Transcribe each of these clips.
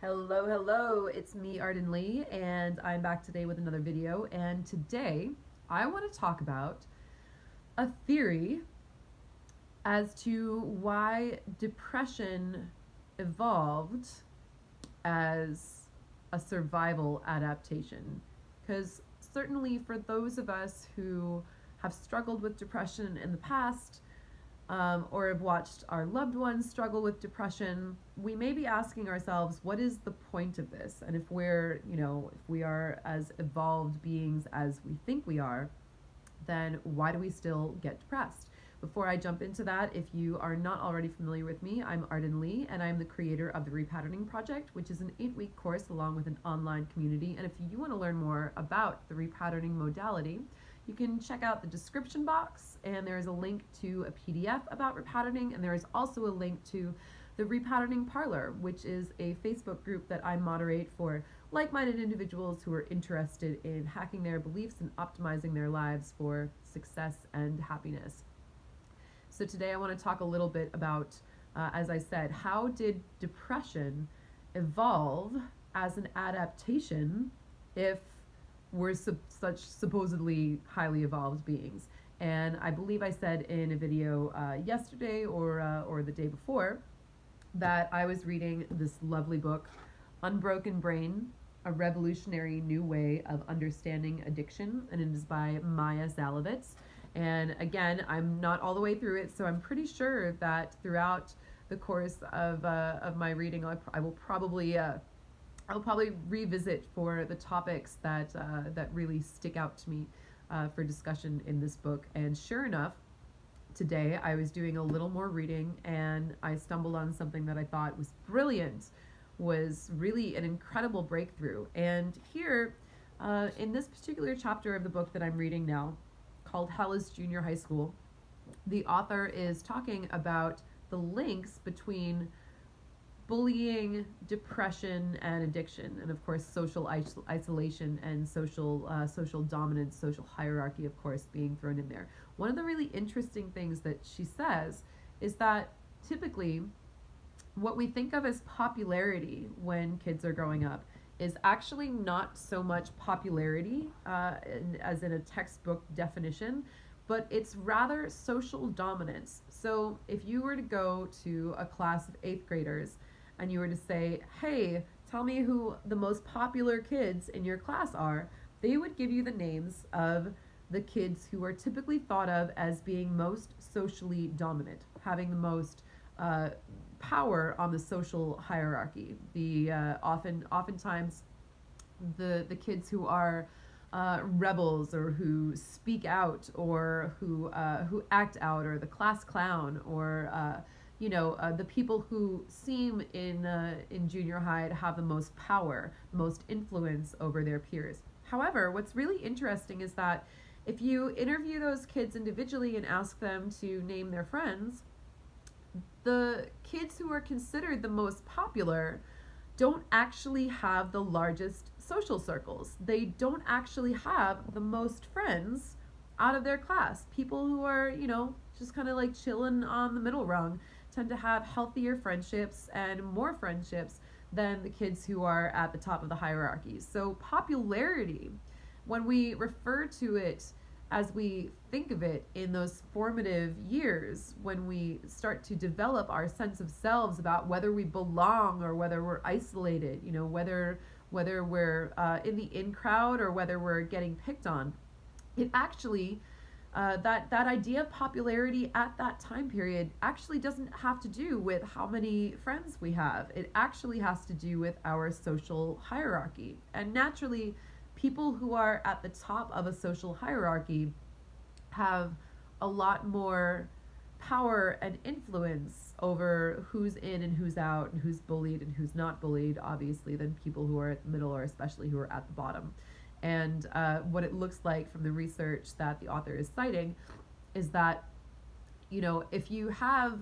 Hello, hello, it's me, Arden Lee, and I'm back today with another video. And today I want to talk about a theory as to why depression evolved as a survival adaptation. Because certainly for those of us who have struggled with depression in the past, or have watched our loved ones struggle with depression, we may be asking ourselves, what is the point of this? And if we are as evolved beings as we think we are, then why do we still get depressed? Before I jump into that, if you are not already familiar with me, I'm Arden Lee, and I'm the creator of the Repatterning Project, which is an 8-week course along with an online community. And if you want to learn more about the repatterning modality, you can check out the description box, and there is a link to a PDF about repatterning, and there is also a link to the Repatterning Parlor, which is a Facebook group that I moderate for like-minded individuals who are interested in hacking their beliefs and optimizing their lives for success and happiness. So today I want to talk a little bit about, as I said, how did depression evolve as an adaptation if we're such supposedly highly evolved beings? And I believe I said in a video yesterday or the day before that I was reading this lovely book, Unbroken Brain, A Revolutionary New Way of Understanding Addiction, and it is by Maya Zalovitz. And again, I'm not all the way through it, so I'm pretty sure that throughout the course of my reading, I'll probably revisit for the topics that really stick out to me for discussion in this book. And sure enough, today I was doing a little more reading and I stumbled on something that I thought was brilliant, was really an incredible breakthrough. And here, in this particular chapter of the book that I'm reading now, called Hell is Junior High School, the author is talking about the links between bullying, depression, and addiction, and of course social isolation and social dominance, social hierarchy, of course, being thrown in there. One of the really interesting things that she says is that typically what we think of as popularity when kids are growing up is actually not so much popularity as in a textbook definition, but it's rather social dominance. So if you were to go to a class of 8th graders and you were to say, hey, tell me who the most popular kids in your class are, they would give you the names of the kids who are typically thought of as being most socially dominant, having the most power on the social hierarchy. Oftentimes the kids who are rebels, or who speak out, or who act out, or the class clown, or the people who seem in junior high to have the most power, most influence over their peers. However, what's really interesting is that if you interview those kids individually and ask them to name their friends, the kids who are considered the most popular don't actually have the largest social circles. They don't actually have the most friends out of their class. People who are, just kind of like chilling on the middle rung tend to have healthier friendships and more friendships than the kids who are at the top of the hierarchy. So popularity, when we refer to it as we think of it in those formative years, when we start to develop our sense of selves about whether we belong or whether we're isolated, whether we're in the in crowd or whether we're getting picked on, it actually that idea of popularity at that time period actually doesn't have to do with how many friends we have. It actually has to do with our social hierarchy. And naturally, people who are at the top of a social hierarchy have a lot more power and influence over who's in and who's out, and who's bullied and who's not bullied, obviously, than people who are at the middle, or especially who are at the bottom. And what it looks like from the research that the author is citing is that, if you have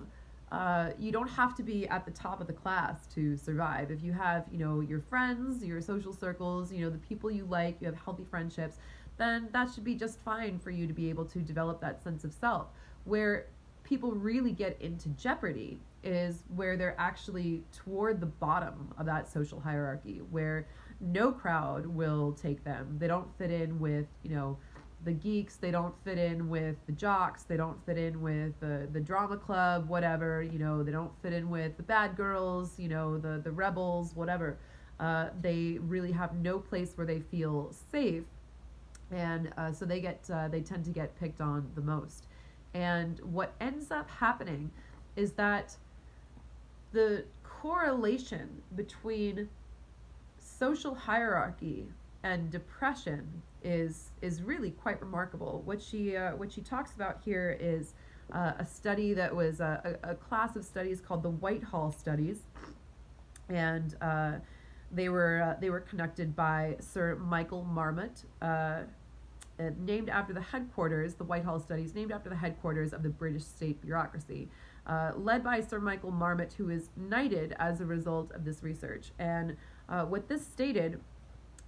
you don't have to be at the top of the class to survive. If you have, your friends, your social circles, the people you like, you have healthy friendships, then that should be just fine for you to be able to develop that sense of self. Where people really get into jeopardy is where they're actually toward the bottom of that social hierarchy, where no crowd will take them. They don't fit in with, the geeks, they don't fit in with the jocks, they don't fit in with the drama club, whatever, they don't fit in with the bad girls, the rebels, whatever. They really have no place where they feel safe, and so they tend to get picked on the most. And what ends up happening is that the correlation between social hierarchy and depression is really quite remarkable. What she talks about here is a study that was a class of studies called the Whitehall studies, and they were conducted by Sir Michael Marmot, named after the headquarters. The Whitehall studies named after the headquarters of the British state bureaucracy, led by Sir Michael Marmot, who is knighted as a result of this research. And what this stated,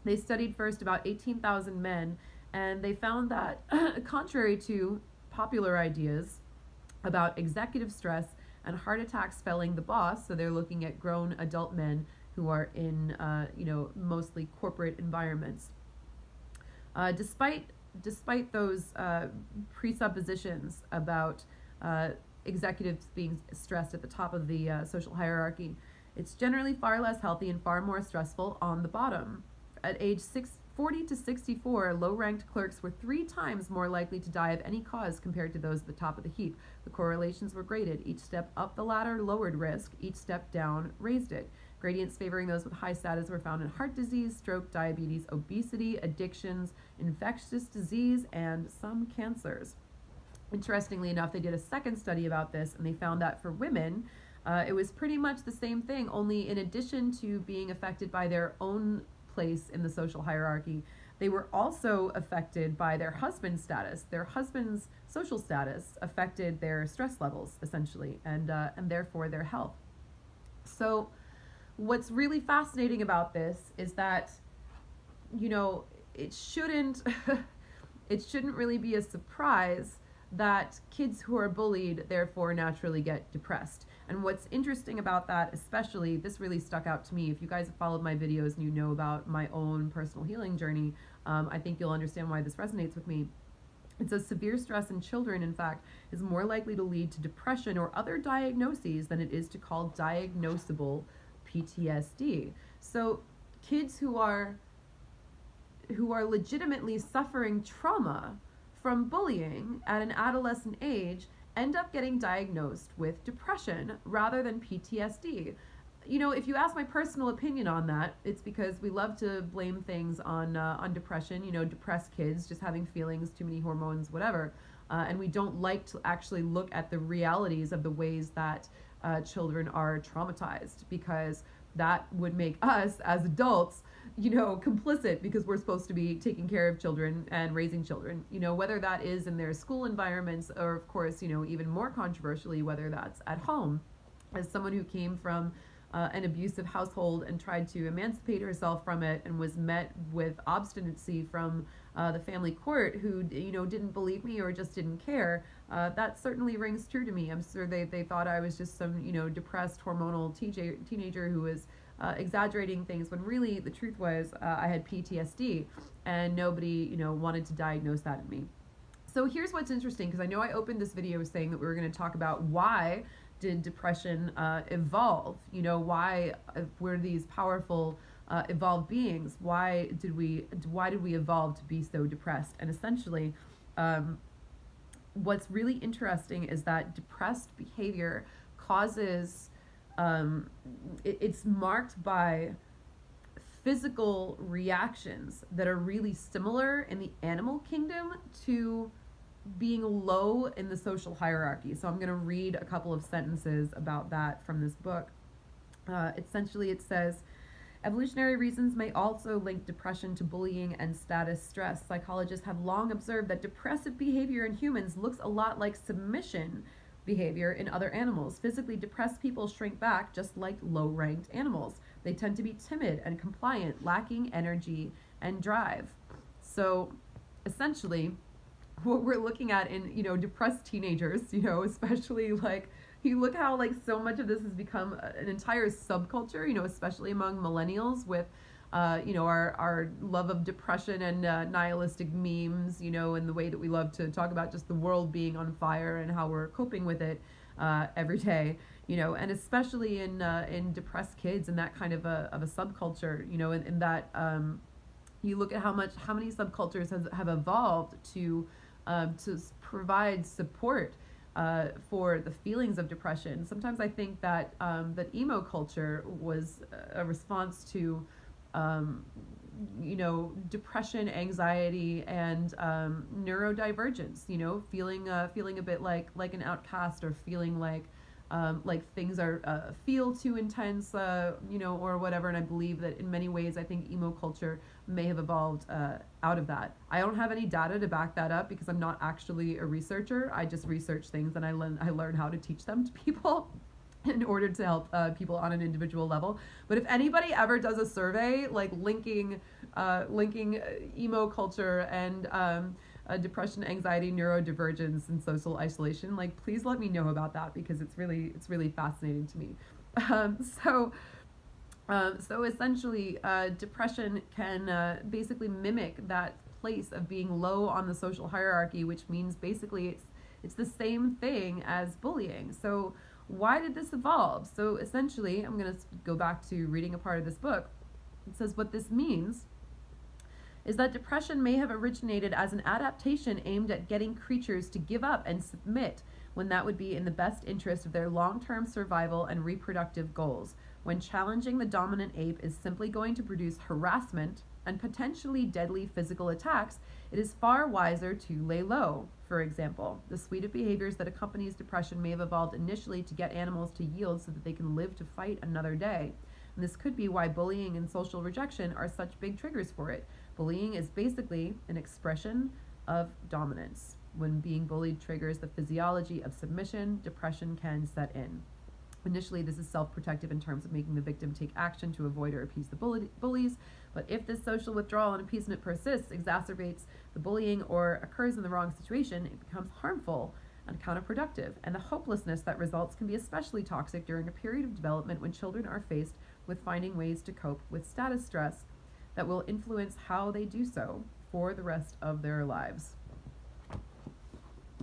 they studied first about 18,000 men, and they found that contrary to popular ideas about executive stress and heart attacks felling the boss, so they're looking at grown adult men who are in mostly corporate environments. Despite those presuppositions about executives being stressed at the top of the social hierarchy, it's generally far less healthy and far more stressful on the bottom. At age 40 to 64, low-ranked clerks were 3 times more likely to die of any cause compared to those at the top of the heap. The correlations were graded. Each step up the ladder lowered risk. Each step down raised it. Gradients favoring those with high status were found in heart disease, stroke, diabetes, obesity, addictions, infectious disease, and some cancers. Interestingly enough, they did a second study about this, and they found that for women, it was pretty much the same thing, only in addition to being affected by their own place in the social hierarchy, they were also affected by their husband's status. Their husband's social status affected their stress levels, essentially, and therefore their health. So what's really fascinating about this is that, it shouldn't really be a surprise that kids who are bullied therefore naturally get depressed. And what's interesting about that, especially, this really stuck out to me. If you guys have followed my videos and you know about my own personal healing journey, I think you'll understand why this resonates with me. It says severe stress in children, in fact, is more likely to lead to depression or other diagnoses than it is to call diagnosable PTSD. So kids who are legitimately suffering trauma from bullying at an adolescent age end up getting diagnosed with depression rather than PTSD. If you ask my personal opinion on that, it's because we love to blame things on depression, depressed kids just having feelings, too many hormones, whatever. And we don't like to actually look at the realities of the ways that children are traumatized, because that would make us as adults, complicit, because we're supposed to be taking care of children and raising children, whether that is in their school environments or, of course, even more controversially, whether that's at home. As someone who came from an abusive household and tried to emancipate herself from it and was met with obstinacy from the family court, who didn't believe me or just didn't care, that certainly rings true to me. I'm sure they thought I was just some depressed hormonal teenager who was exaggerating things, when really the truth was I had PTSD, and nobody wanted to diagnose that in me. So here's what's interesting, because I know I opened this video saying that we were going to talk about why did depression evolve? Why were these powerful evolved beings? Why did we evolve to be so depressed? And essentially, what's really interesting is that depressed behavior causes it's marked by physical reactions that are really similar in the animal kingdom to being low in the social hierarchy. So I'm going to read a couple of sentences about that from this book. Essentially, it says, evolutionary reasons may also link depression to bullying and status stress. Psychologists have long observed that depressive behavior in humans looks a lot like submission behavior in other animals. Physically depressed people shrink back just like low-ranked animals. They tend to be timid and compliant, lacking energy and drive. So essentially, what we're looking at in, depressed teenagers, especially like you look how like so much of this has become an entire subculture, especially among millennials with our love of depression and nihilistic memes, and the way that we love to talk about just the world being on fire and how we're coping with it every day, and especially in depressed kids and that kind of a subculture, in that you look at how many subcultures have evolved to provide support for the feelings of depression. Sometimes I think that that emo culture was a response to depression, anxiety, and neurodivergence. Feeling a bit like an outcast, or feeling like things are feel too intense, or whatever. And I believe that in many ways, I think emo culture may have evolved out of that. I don't have any data to back that up because I'm not actually a researcher. I just research things and I learn how to teach them to people in order to help people on an individual level. But if anybody ever does a survey like linking emo culture and depression, anxiety, neurodivergence, and social isolation, like please let me know about that because it's really fascinating to me. So essentially, depression can basically mimic that place of being low on the social hierarchy, which means basically it's the same thing as bullying. So why did this evolve? So essentially, I'm going to go back to reading a part of this book. It says what this means is that depression may have originated as an adaptation aimed at getting creatures to give up and submit when that would be in the best interest of their long-term survival and reproductive goals. When challenging the dominant ape is simply going to produce harassment and potentially deadly physical attacks, it is far wiser to lay low. For example, the suite of behaviors that accompanies depression may have evolved initially to get animals to yield so that they can live to fight another day. And this could be why bullying and social rejection are such big triggers for it. Bullying is basically an expression of dominance. When being bullied triggers the physiology of submission, depression can set in. Initially, this is self-protective in terms of making the victim take action to avoid or appease the bullies, but if this social withdrawal and appeasement persists, exacerbates the bullying, or occurs in the wrong situation, it becomes harmful and counterproductive, and the hopelessness that results can be especially toxic during a period of development when children are faced with finding ways to cope with status stress that will influence how they do so for the rest of their lives.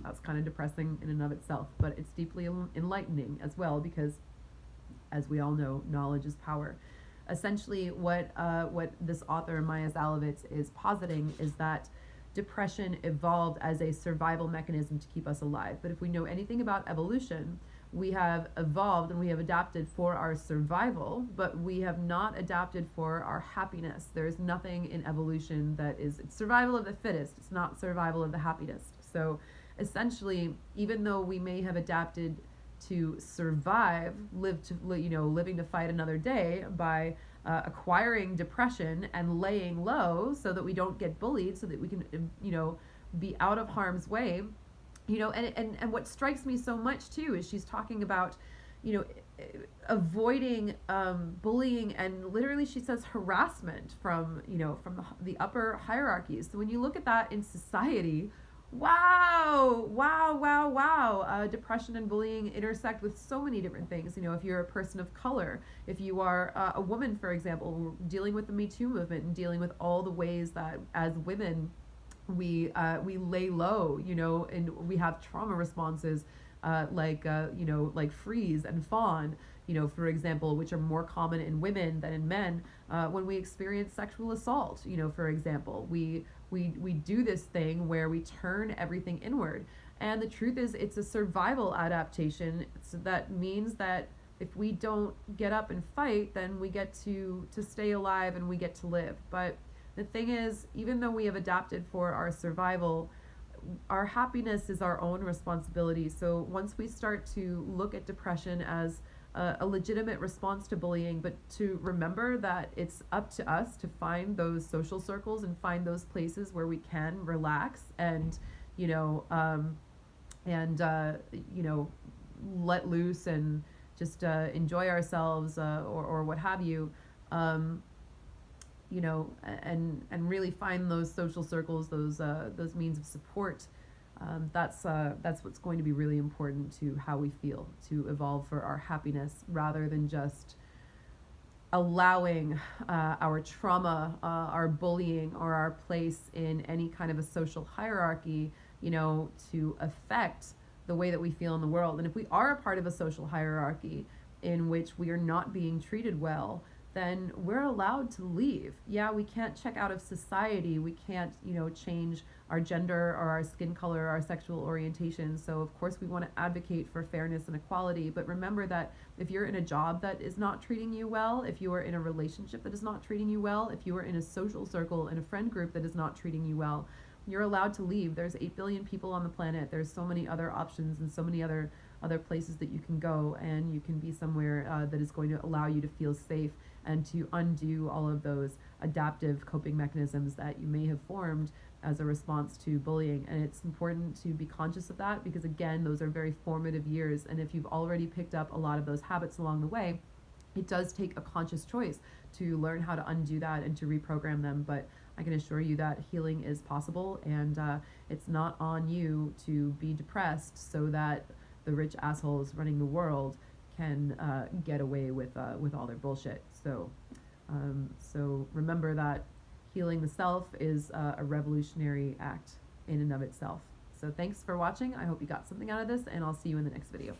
That's kind of depressing in and of itself, but it's deeply enlightening as well because, as we all know, knowledge is power. Essentially, what this author, Maya Zalovitz, is positing is that depression evolved as a survival mechanism to keep us alive. But if we know anything about evolution, we have evolved and we have adapted for our survival, but we have not adapted for our happiness. There's nothing in evolution that is, it's survival of the fittest. It's not survival of the happiest. So essentially, even though we may have adapted to survive, living to fight another day by acquiring depression and laying low so that we don't get bullied, so that we can, be out of harm's way. And what strikes me so much too is she's talking about, avoiding bullying, and literally she says harassment from the upper hierarchies. So when you look at that in society, wow, depression and bullying intersect with so many different things. If you're a person of color, if you are a woman, for example, dealing with the Me Too movement and dealing with all the ways that as women we lay low, and we have trauma responses like freeze and fawn, for example, which are more common in women than in men. When we experience sexual assault, for example, we do this thing where we turn everything inward. And the truth is, it's a survival adaptation. So that means that if we don't get up and fight, then we get to stay alive and we get to live. But the thing is, even though we have adapted for our survival, our happiness is our own responsibility. So once we start to look at depression as a legitimate response to bullying, but to remember that it's up to us to find those social circles and find those places where we can relax and, let loose and just enjoy ourselves or what have you. And really find those social circles, those means of support That's what's going to be really important to how we feel, to evolve for our happiness, rather than just allowing our trauma, our bullying, or our place in any kind of a social hierarchy, to affect the way that we feel in the world. And if we are a part of a social hierarchy in which we are not being treated well, then we're allowed to leave. Yeah, we can't check out of society. We can't, change our gender or our skin color or our sexual orientation. So, of course, we want to advocate for fairness and equality. But remember that if you're in a job that is not treating you well, if you are in a relationship that is not treating you well, if you are in a social circle and a friend group that is not treating you well, you're allowed to leave. There's 8 billion people on the planet. There's so many other options and so many other places that you can go, and you can be somewhere that is going to allow you to feel safe and to undo all of those adaptive coping mechanisms that you may have formed as a response to bullying. And it's important to be conscious of that, because again, those are very formative years, and if you've already picked up a lot of those habits along the way, it does take a conscious choice to learn how to undo that and to reprogram them. But I can assure you that healing is possible, and it's not on you to be depressed so that the rich assholes running the world can get away with all their bullshit. So remember that healing the self is a revolutionary act in and of itself. So thanks for watching. I hope you got something out of this, and I'll see you in the next video.